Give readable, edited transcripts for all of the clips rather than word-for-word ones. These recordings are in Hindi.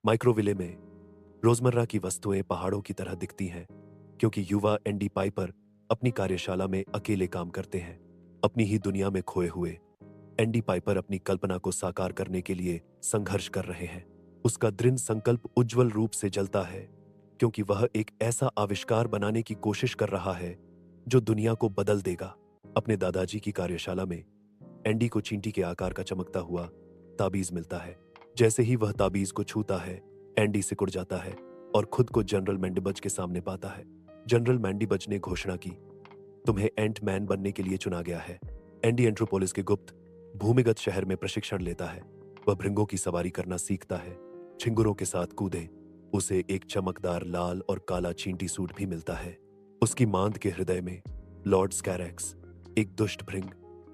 माइक्रोविले में रोजमर्रा की वस्तुएं पहाड़ों की तरह दिखती हैं क्योंकि युवा एंडी पाइपर अपनी कार्यशाला में अकेले काम करते हैं। अपनी ही दुनिया में खोए हुए एंडी पाइपर अपनी कल्पना को साकार करने के लिए संघर्ष कर रहे हैं। उसका दृढ़ संकल्प उज्जवल रूप से जलता है क्योंकि वह एक ऐसा आविष्कार बनाने की कोशिश कर रहा है जो दुनिया को बदल देगा। अपने दादाजी की कार्यशाला में एंडी को चींटी के आकार का चमकता हुआ ताबीज मिलता है। जैसे ही वह ताबीज को छूता है, एंडी सिकुड़ जाता है और खुद को जनरल मैंडिबज के सामने पाता है। जनरल मैंडिबज ने घोषणा की, तुम्हें एंट मैन बनने के लिए चुना गया है। एंडी एंट्रोपोलिस के गुप्त भूमिगत शहर में प्रशिक्षण लेता है। वह भृंगों की सवारी करना सीखता है, झिंगुरों के साथ कूदे। उसे एक चमकदार लाल और काला चींटी सूट भी मिलता है। उसकी मांद के हृदय में लॉर्ड स्कैरेक्स, एक दुष्ट भृंग,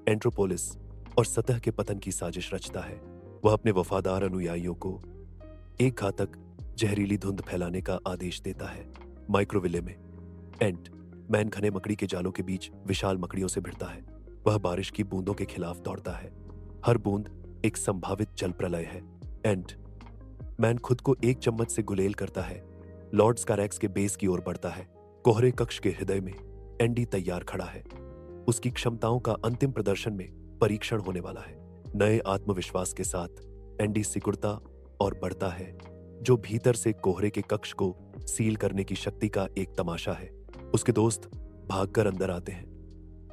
एंट्रोपोलिस और सतह के पतन की साजिश रचता है। वह अपने वफादार अनुयायियों को एक घातक जहरीली धुंध फैलाने का आदेश देता है। माइक्रोविले में एंट मैन घने मकड़ी के जालों के बीच विशाल मकड़ियों से भिड़ता है। वह बारिश की बूंदों के खिलाफ दौड़ता है। हर बूंद एक संभावित जल प्रलय है। एंट मैन खुद को एक चम्मच से गुलेल करता है, लॉर्ड स्कैरेक्स के बेस की ओर बढ़ता है। कोहरे कक्ष के हृदय में एंडी तैयार खड़ा है। उसकी क्षमताओं का अंतिम प्रदर्शन में परीक्षण होने वाला है। नए आत्मविश्वास के साथ एंडी सिकुड़ता और बढ़ता है, जो भीतर से कोहरे के कक्ष को सील करने की शक्ति का एक तमाशा है। उसके दोस्त भागकर अंदर आते हैं।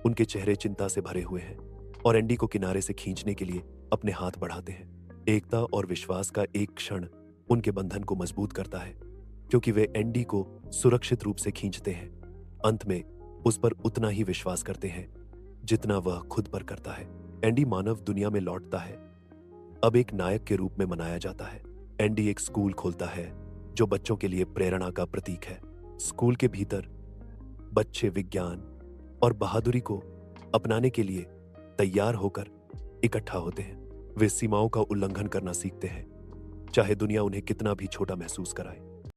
उनके चेहरे चिंता से भरे हुए हैं और एंडी को किनारे से खींचने के लिए अपने हाथ बढ़ाते हैं। एकता और विश्वास का एक क्षण उनके बंधन को मजबूत करता है क्योंकि वे एंडी को सुरक्षित रूप से खींचते हैं। अंत में उस पर उतना ही विश्वास करते हैं जितना वह खुद पर करता है। एंडी मानव दुनिया में लौटता है, अब एक नायक के रूप में मनाया जाता है। एंडी एक स्कूल खोलता है जो बच्चों के लिए प्रेरणा का प्रतीक है। स्कूल के भीतर बच्चे विज्ञान और बहादुरी को अपनाने के लिए तैयार होकर इकट्ठा होते हैं। वे सीमाओं का उल्लंघन करना सीखते हैं, चाहे दुनिया उन्हें कितना भी छोटा महसूस कराए।